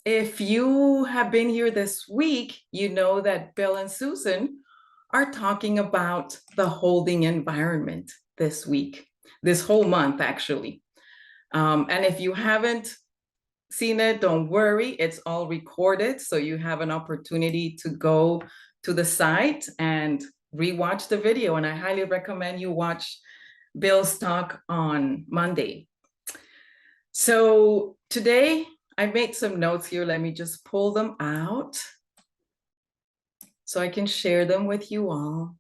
If you have been here this week, you know that Bill and Susan are talking about the holding environment this week, this whole month, actually. And if you haven't seen it, don't worry, it's all recorded. So you have an opportunity to go to the site and rewatch the video. And I highly recommend you watch Bill's talk on Monday. So today I made some notes here. Let me just pull them out so I can share them with you all.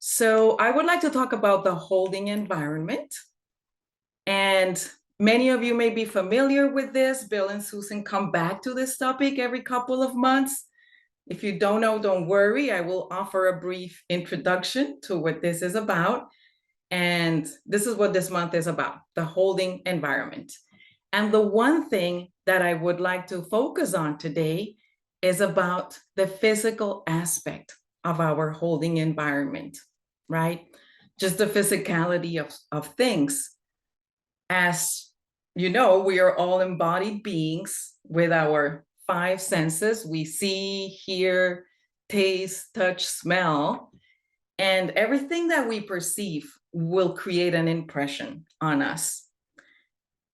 So I would like to talk about the holding environment. And many of you may be familiar with this. Bill and Susan come back to this topic every couple of months. If you don't know, don't worry. I will offer a brief introduction to what this is about. And this is what this month is about, the holding environment. And the one thing that I would like to focus on today is about the physical aspect of our holding environment, right? Just the physicality of things. As you know, we are all embodied beings with our five senses. We see, hear, taste, touch, smell, and everything that we perceive will create an impression on us.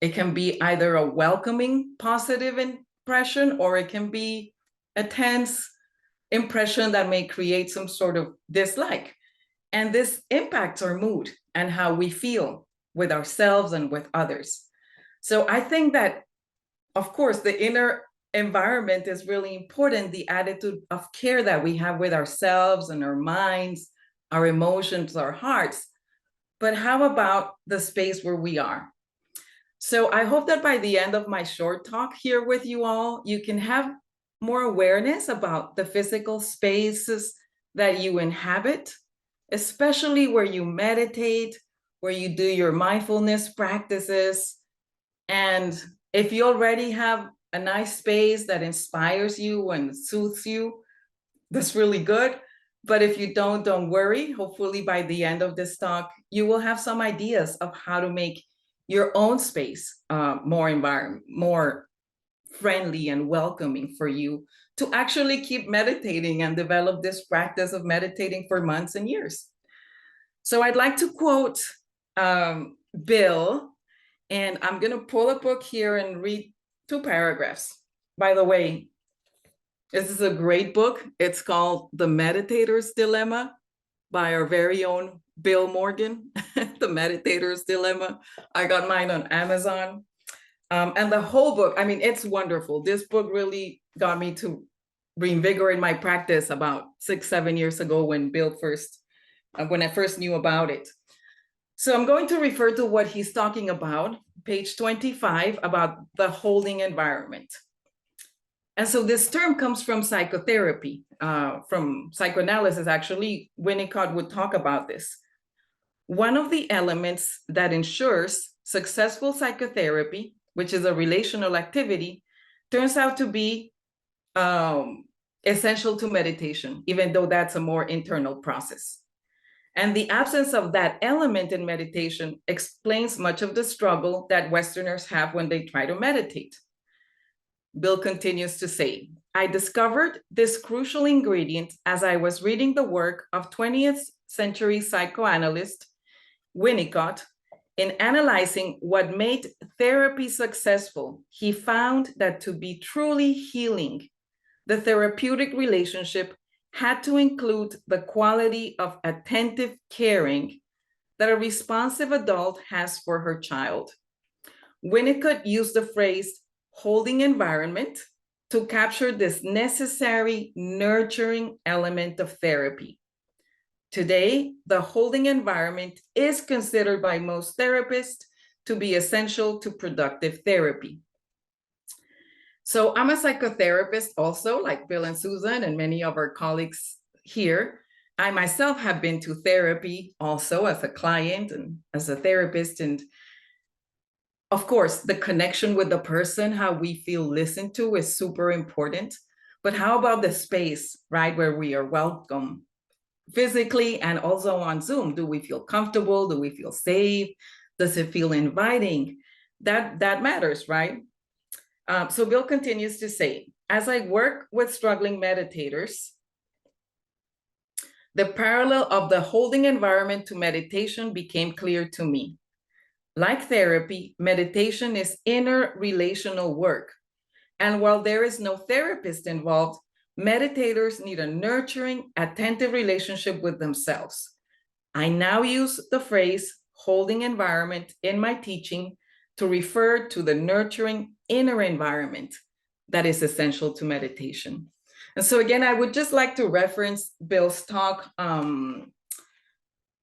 It can be either a welcoming, positive impression, or it can be a tense impression that may create some sort of dislike. And this impacts our mood and how we feel with ourselves and with others. So I think that, of course, the inner environment is really important, the attitude of care that we have with ourselves and our minds, our emotions, our hearts. But how about the space where we are? So I hope that by the end of my short talk here with you all, you can have more awareness about the physical spaces that you inhabit, especially where you meditate, where you do your mindfulness practices. And if you already have a nice space that inspires you and soothes you, that's really good. But if you don't worry. Hopefully by the end of this talk, you will have some ideas of how to make your own space more friendly and welcoming for you to actually keep meditating and develop this practice of meditating for months and years. So I'd like to quote Bill, and I'm going to pull a book here and read 2 paragraphs. By the way, this is a great book. It's called The Meditator's Dilemma by our very own Bill Morgan, The Meditator's Dilemma. I got mine on Amazon. And the whole book, I mean, it's wonderful. This book really got me to reinvigorate my practice about 6-7 years ago when I first knew about it. So I'm going to refer to what he's talking about, page 25, about the holding environment. And so this term comes from psychotherapy, from psychoanalysis. Actually, Winnicott would talk about this. One of the elements that ensures successful psychotherapy, which is a relational activity, turns out to be essential to meditation, even though that's a more internal process. And the absence of that element in meditation explains much of the struggle that Westerners have when they try to meditate. Bill continues to say, I discovered this crucial ingredient as I was reading the work of 20th century psychoanalyst Winnicott. In analyzing what made therapy successful, he found that to be truly healing, the therapeutic relationship had to include the quality of attentive caring that a responsive adult has for her child. Winnicott used the phrase holding environment to capture this necessary nurturing element of therapy. Today, the holding environment is considered by most therapists to be essential to productive therapy. So I'm a psychotherapist also, like Bill and Susan and many of our colleagues here. I myself have been to therapy also as a client and as a therapist. And of course, the connection with the person, how we feel listened to is super important. But how about the space, right, where we are welcome physically and also on Zoom? Do we feel comfortable? Do we feel safe? Does it feel inviting? That matters, right? So Bill continues to say, as I work with struggling meditators, the parallel of the holding environment to meditation became clear to me. Like therapy, meditation is inner relational work. And while there is no therapist involved, meditators need a nurturing, attentive relationship with themselves. I now use the phrase holding environment in my teaching to refer to the nurturing inner environment that is essential to meditation. And so again, I would just like to reference Bill's talk on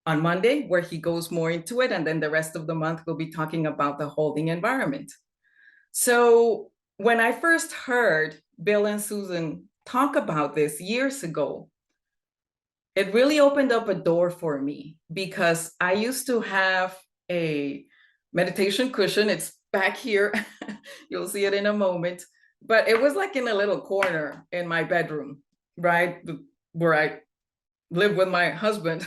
Monday, where he goes more into it. And then the rest of the month, we'll be talking about the holding environment. So when I first heard Bill and Susan talk about this years ago, it really opened up a door for me because I used to have a meditation cushion. It's back here. You'll see it in a moment. But it was like in a little corner in my bedroom, right? Where I live with my husband.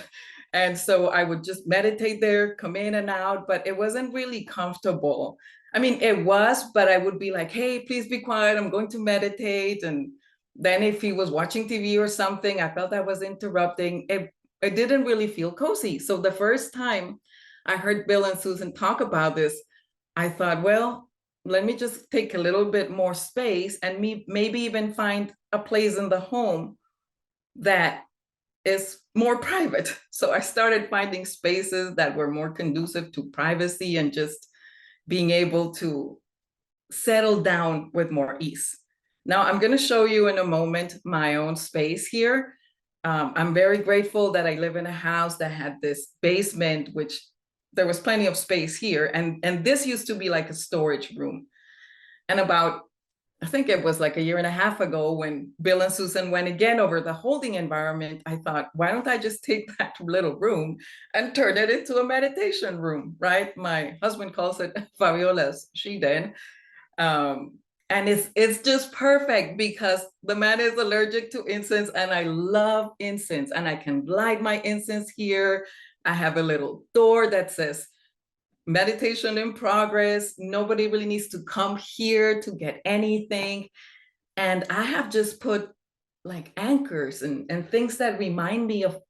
And so I would just meditate there, come in and out, but it wasn't really comfortable. I mean, it was, but I would be like, hey, please be quiet. I'm going to meditate. And then if he was watching TV or something, I felt I was interrupting. It didn't really feel cozy. So the first time I heard Bill and Susan talk about this, I thought, well, let me just take a little bit more space and maybe even find a place in the home that is more private. So I started finding spaces that were more conducive to privacy and just being able to settle down with more ease. Now I'm going to show you in a moment my own space here. I'm very grateful that I live in a house that had this basement, which there was plenty of space here. And this used to be like a storage room. And about, I think it was like a year and a half ago when Bill and Susan went again over the holding environment, I thought, why don't I just take that little room and turn it into a meditation room, right? My husband calls it Fabiola's she den. And it's just perfect because the man is allergic to incense and I love incense and I can light my incense here. I have a little door that says meditation in progress. Nobody really needs to come here to get anything. And I have just put like anchors and things that remind me of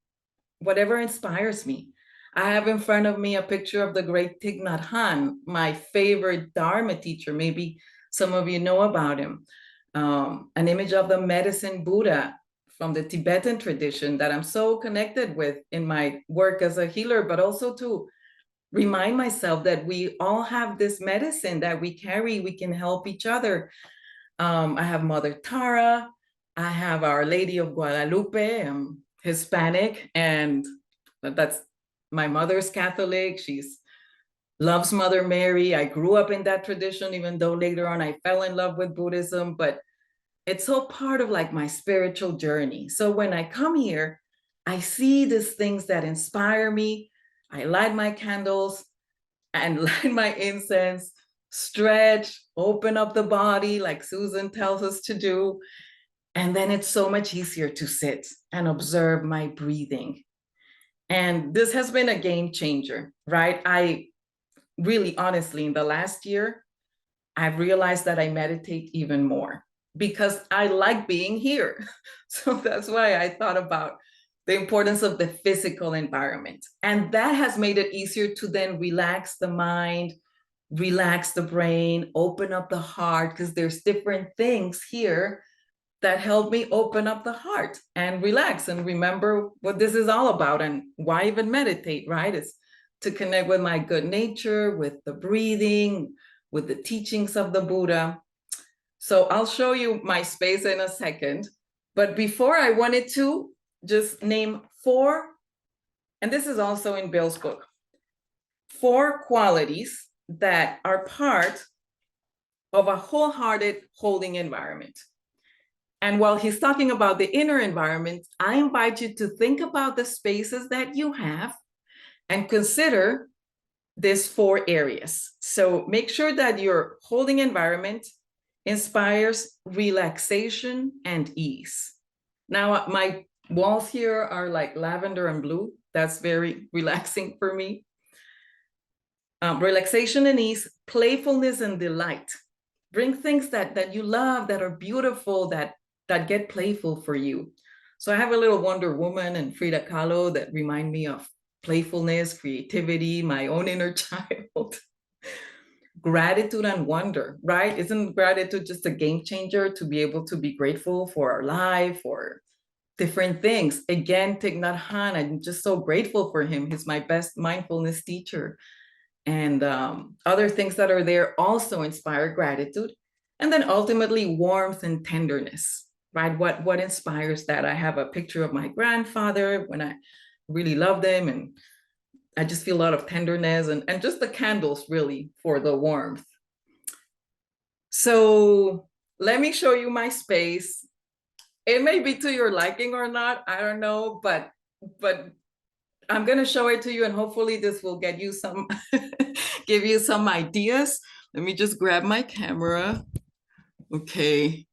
whatever inspires me. I have in front of me a picture of the great Thich Nhat Hanh, my favorite Dharma teacher. Maybe some of you know about him. An image of the medicine Buddha from the Tibetan tradition that I'm so connected with in my work as a healer, but also to remind myself that we all have this medicine that we carry. We can help each other. I have Mother Tara. I have Our Lady of Guadalupe. I'm Hispanic, and that's my mother's Catholic. She's loves Mother Mary. I grew up in that tradition, even though later on I fell in love with Buddhism, but it's all part of like my spiritual journey. So when I come here, I see these things that inspire me. I light my candles and light my incense, stretch, open up the body like Susan tells us to do. And then it's so much easier to sit and observe my breathing. And this has been a game changer, right? I really, honestly, in the last year, I've realized that I meditate even more because I like being here. So that's why I thought about the importance of the physical environment. And that has made it easier to then relax the mind, relax the brain, open up the heart, because there's different things here that help me open up the heart and relax and remember what this is all about and why even meditate, right? It's to connect with my good nature, with the breathing, with the teachings of the Buddha. So I'll show you my space in a second. But before, I wanted to just name 4, and this is also in Bill's book, 4 qualities that are part of a wholehearted holding environment. And while he's talking about the inner environment, I invite you to think about the spaces that you have and consider these 4 areas. So make sure that your holding environment inspires relaxation and ease. Now, my walls here are like lavender and blue. That's very relaxing for me. Relaxation and ease, playfulness and delight. Bring things that you love, that are beautiful, that get playful for you. So I have a little Wonder Woman and Frida Kahlo that remind me of playfulness, creativity, my own inner child. Gratitude and wonder, right? Isn't gratitude just a game changer to be able to be grateful for our life or different things? Again, Thich Nhat Hanh, I'm just so grateful for him. He's my best mindfulness teacher. And other things that are there also inspire gratitude. And then ultimately warmth and tenderness, right? What inspires that? I have a picture of my grandfather when I really loved him, and I just feel a lot of tenderness, and just the candles really for the warmth. So let me show you my space. It may be to your liking or not, I don't know, but I'm going to show it to you, and hopefully this will get you some, give you some ideas. Let me just grab my camera. Okay.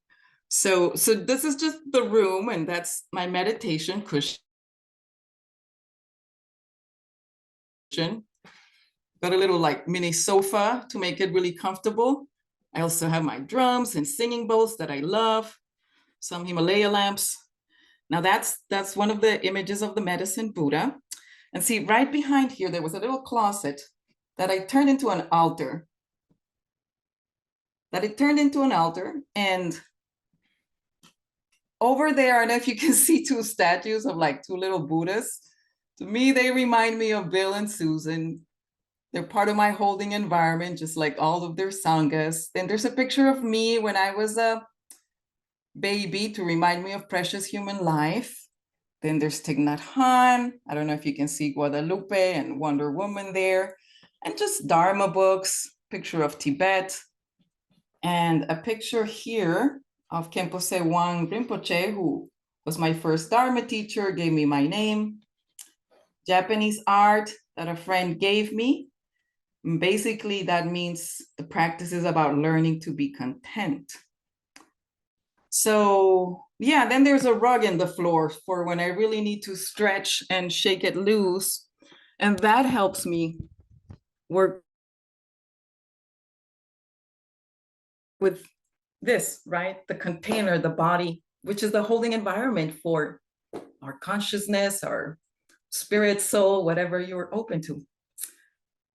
So this is just the room, and that's my meditation cushion. Got a little like mini sofa to make it really comfortable. I also have my drums and singing bowls that I love, some Himalaya lamps. Now that's one of the images of the medicine Buddha. And see, right behind here, there was a little closet that I turned into an altar. And over there, I don't know if you can see two statues of like two little Buddhas. To me, they remind me of Bill and Susan. They're part of my holding environment, just like all of their sanghas. Then there's a picture of me when I was a baby to remind me of precious human life. Then there's Thich Nhat Hanh. I don't know if you can see Guadalupe and Wonder Woman there. And just Dharma books, picture of Tibet. And a picture here of Khenpo Wang Rinpoche, who was my first Dharma teacher, gave me my name. Japanese art that a friend gave me. Basically, that means the practice is about learning to be content. So yeah, then there's a rug in the floor for when I really need to stretch and shake it loose. And that helps me work with this, right? The container, the body, which is the holding environment for our consciousness, our spirit, soul, whatever you're open to.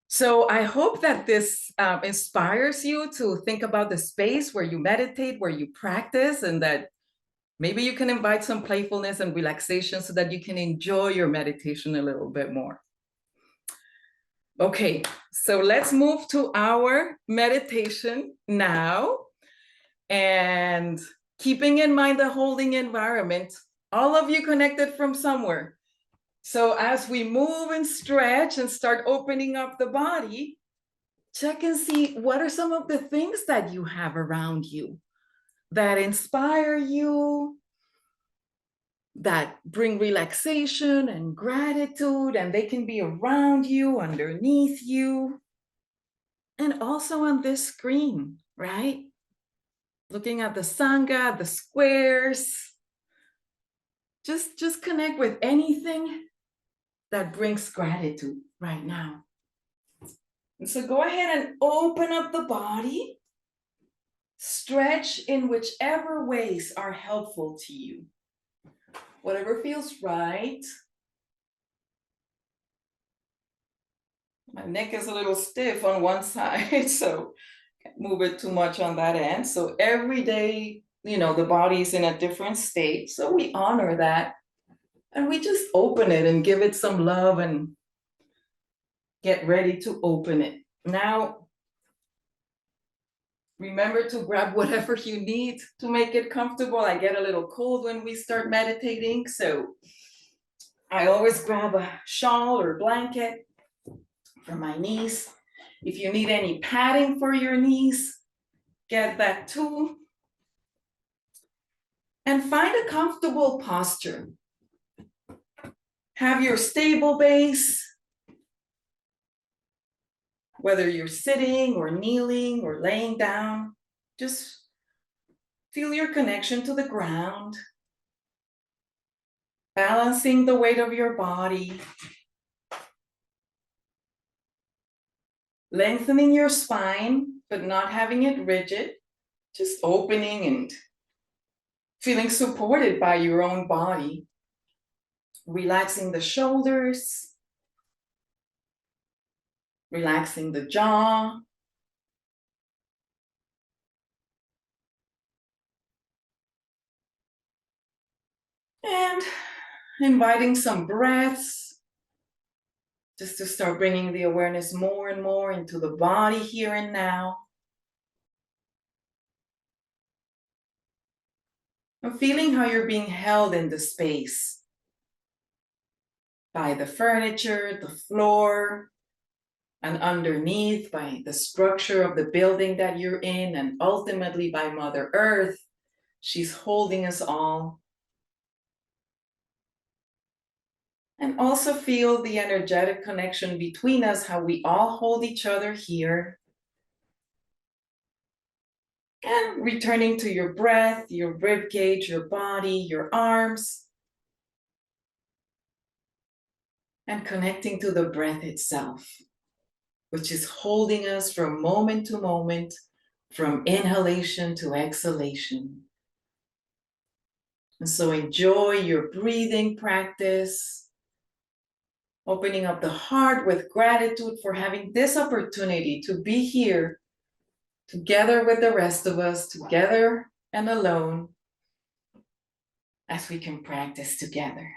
So I hope that this inspires you to think about the space where you meditate, where you practice, and that maybe you can invite some playfulness and relaxation so that you can enjoy your meditation a little bit more. Okay, so let's move to our meditation now. And keeping in mind the holding environment, all of you connected from somewhere. So as we move and stretch and start opening up the body, check and see what are some of the things that you have around you that inspire you, that bring relaxation and gratitude, and they can be around you, underneath you, and also on this screen, right? Looking at the Sangha, the squares, just connect with anything that brings gratitude right now. And so go ahead and open up the body, stretch in whichever ways are helpful to you. Whatever feels right. My neck is a little stiff on one side, so can't move it too much on that end. So every day, the body's in a different state. So we honor that. And we just open it and give it some love and get ready to open it. Now, remember to grab whatever you need to make it comfortable. I get a little cold when we start meditating, so I always grab a shawl or blanket for my knees. If you need any padding for your knees, get that too. And find a comfortable posture. Have your stable base, whether you're sitting or kneeling or laying down. Just feel your connection to the ground, balancing the weight of your body, lengthening your spine, but not having it rigid. just opening and feeling supported by your own body, relaxing the shoulders, relaxing the jaw, and inviting some breaths just to start bringing the awareness more and more into the body here and now. And feeling how you're being held in the space by the furniture, the floor, and underneath by the structure of the building that you're in, and ultimately by Mother Earth. She's holding us all. And also feel the energetic connection between us, how we all hold each other here. And returning to your breath, your rib cage, your body, your arms. And connecting to the breath itself, which is holding us from moment to moment, from inhalation to exhalation. And so enjoy your breathing practice, opening up the heart with gratitude for having this opportunity to be here together with the rest of us, together and alone, as we can practice together.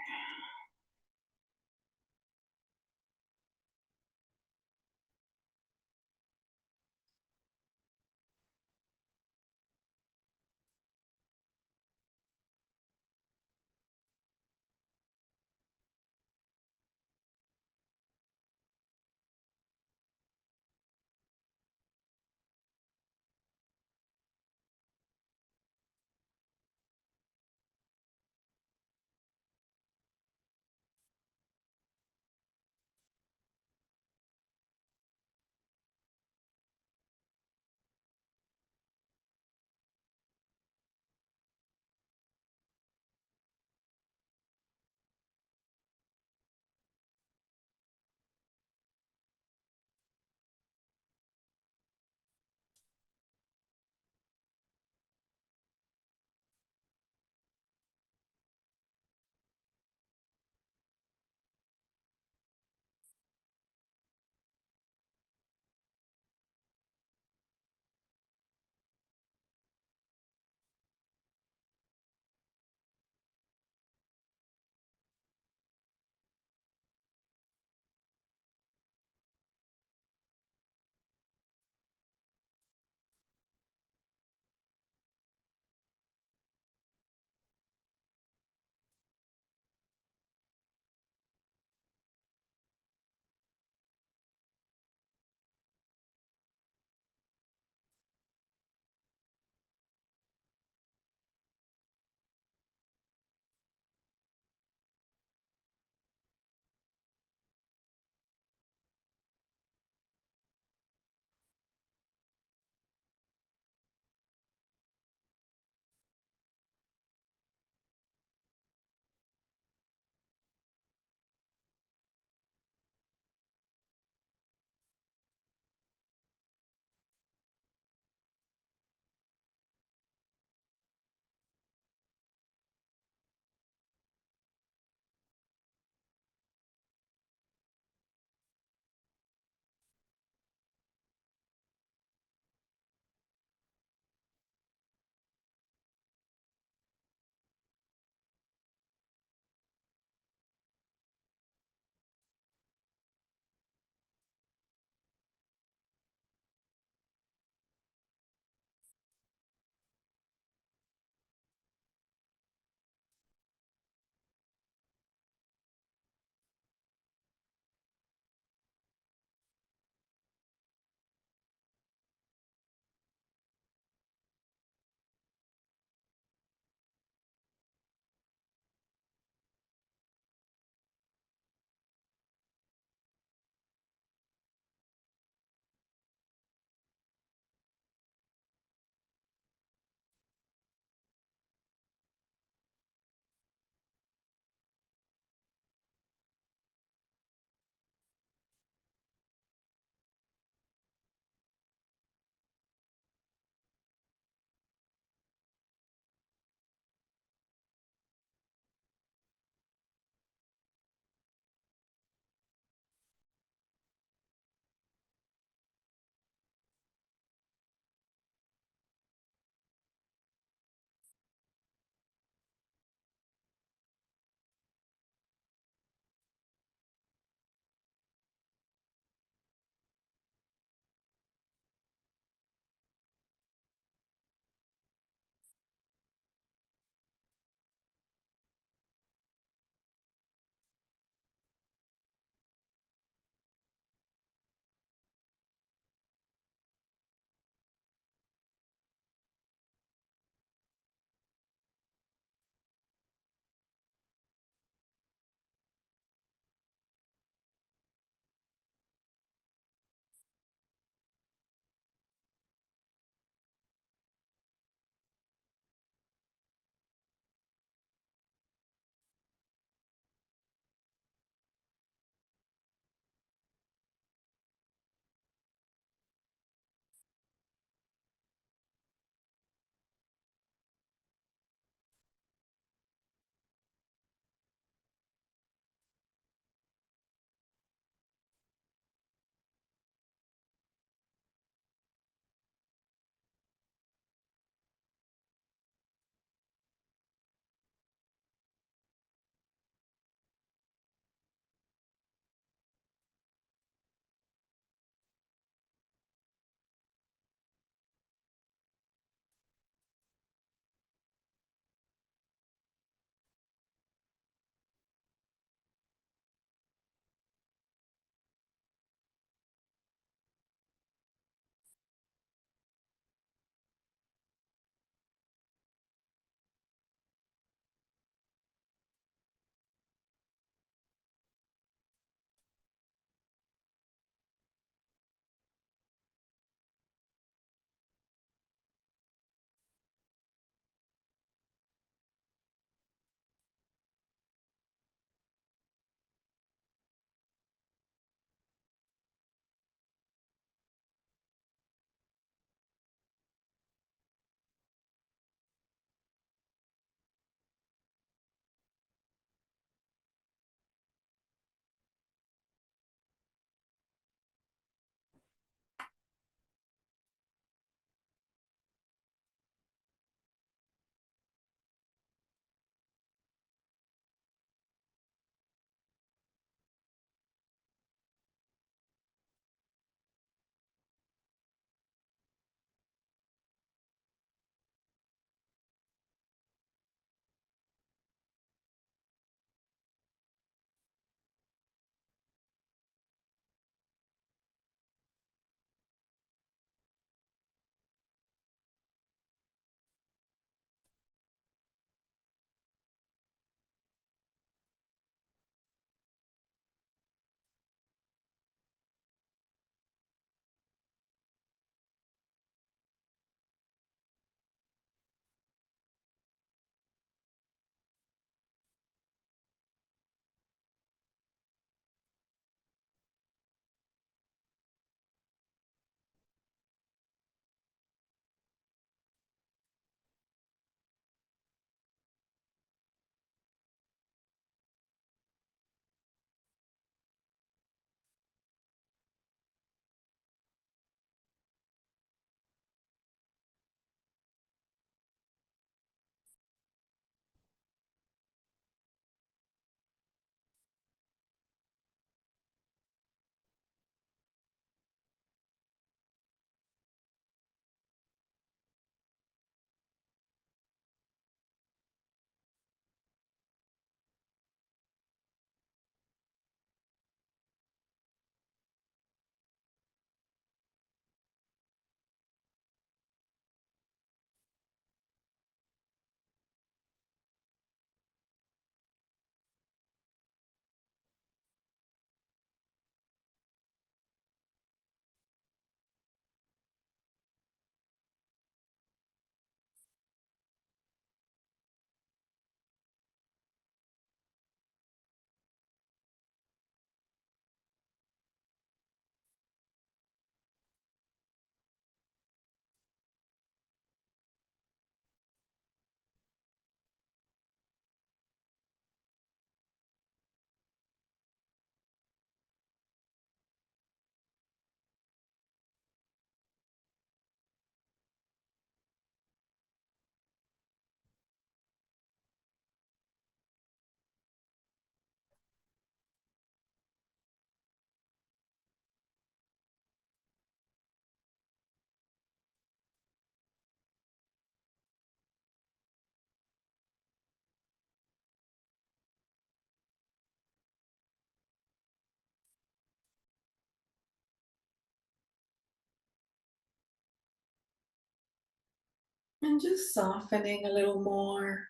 And just softening a little more.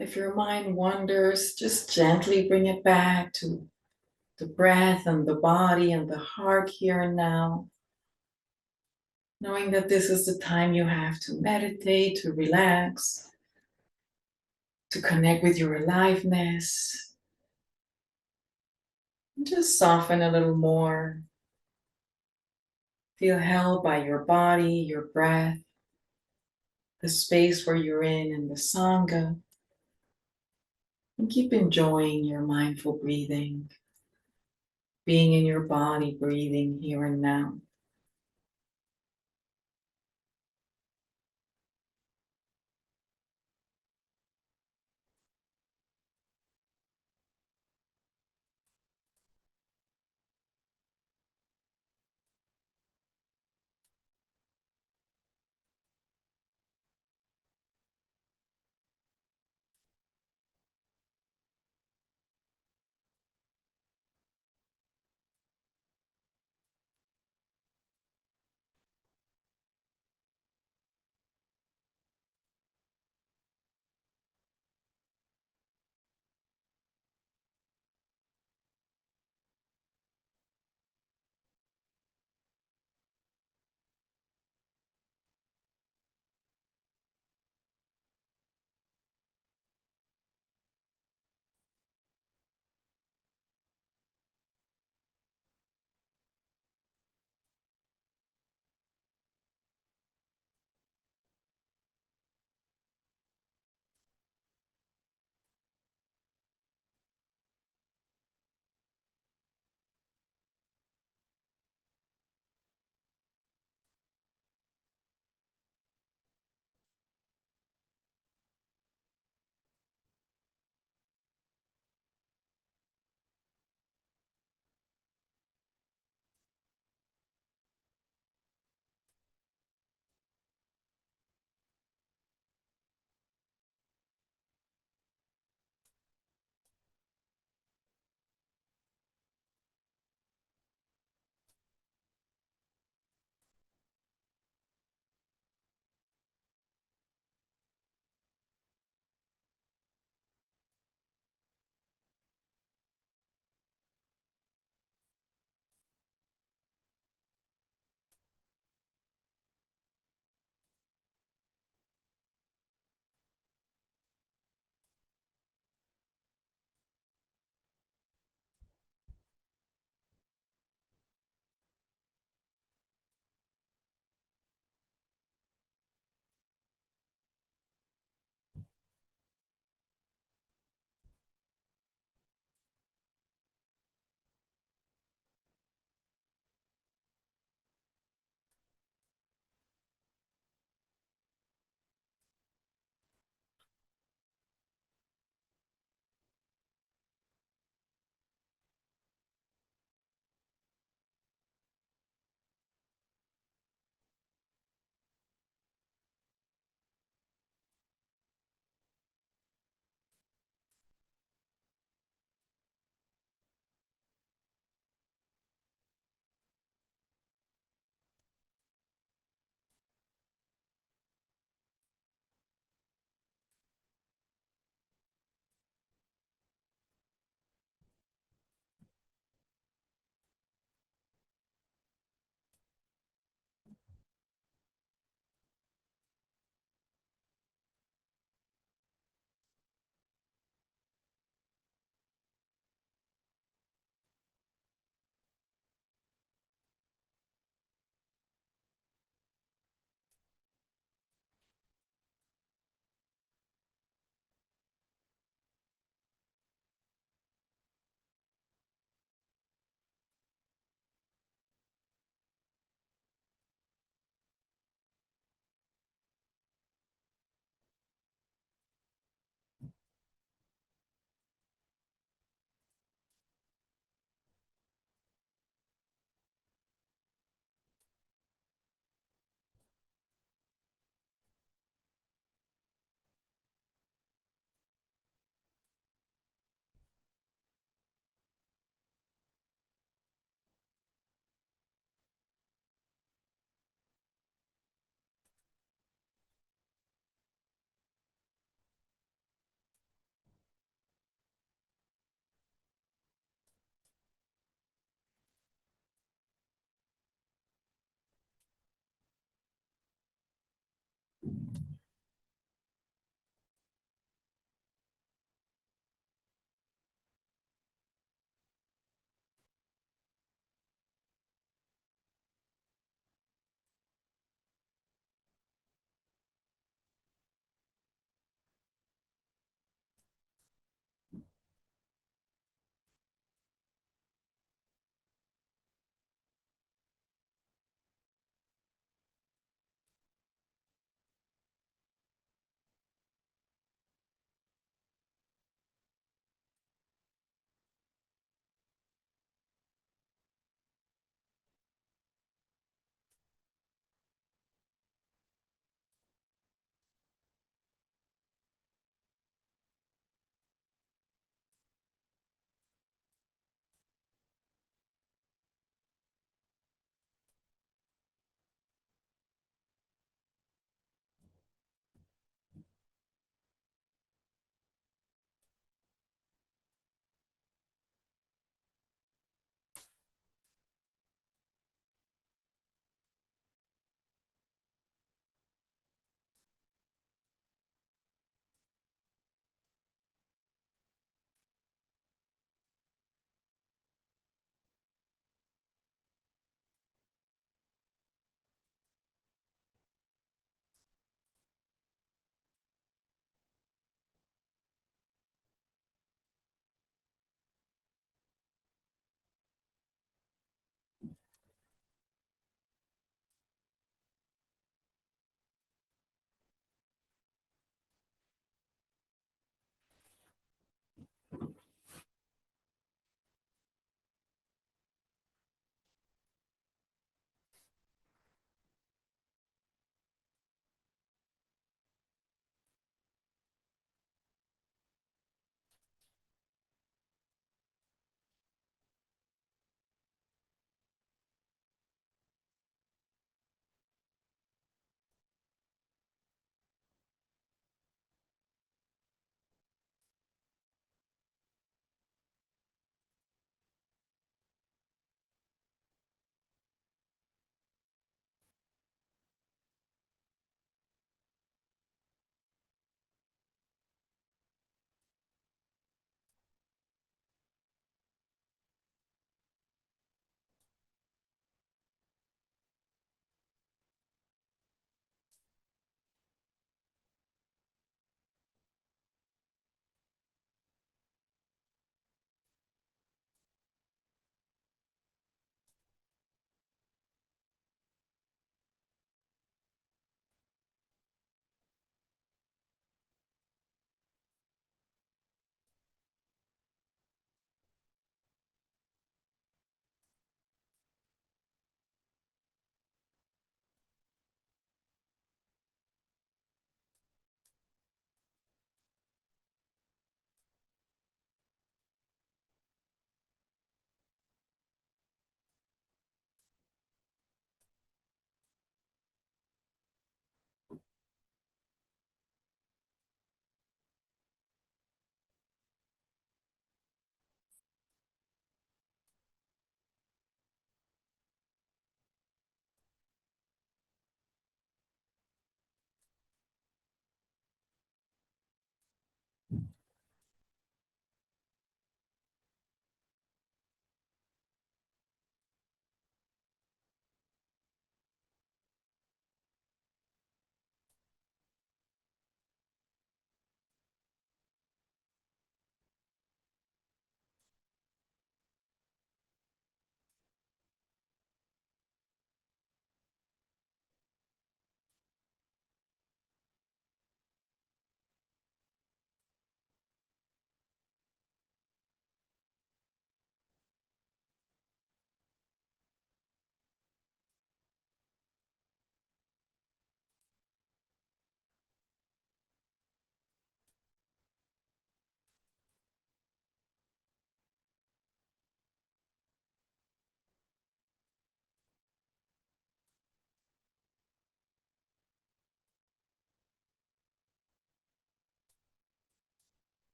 If your mind wanders, just gently bring it back to the breath and the body and the heart here and now. Knowing that this is the time you have to meditate, to relax, to connect with your aliveness. And just soften a little more. Feel held by your body, your breath, the space where you're in the Sangha. And keep enjoying your mindful breathing, being in your body, breathing here and now.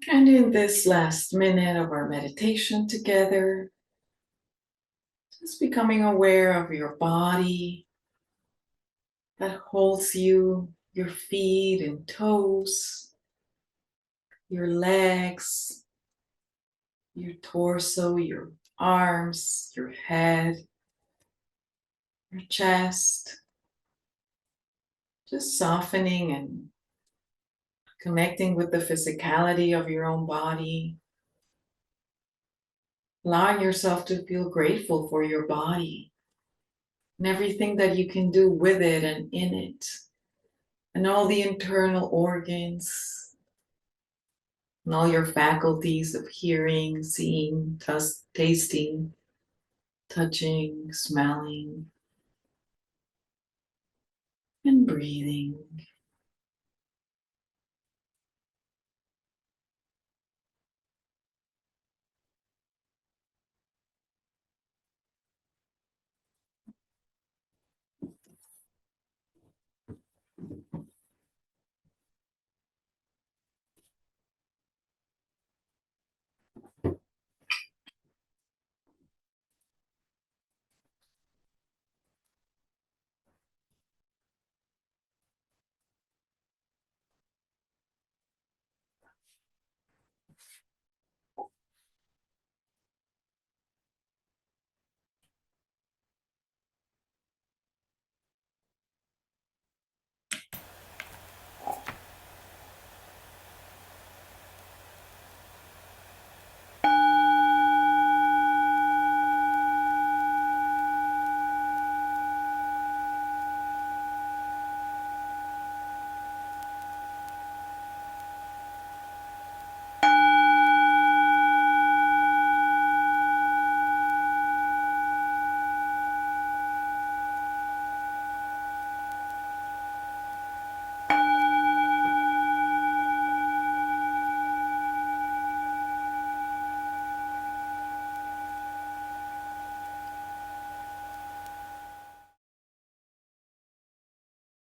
And in this last minute of our meditation together, just becoming aware of your body that holds you, your feet and toes, your legs, your torso, your arms, your head, your chest, just softening and connecting with the physicality of your own body, allowing yourself to feel grateful for your body and everything that you can do with it and in it, and all the internal organs and all your faculties of hearing, seeing, tasting, touching, smelling, and breathing.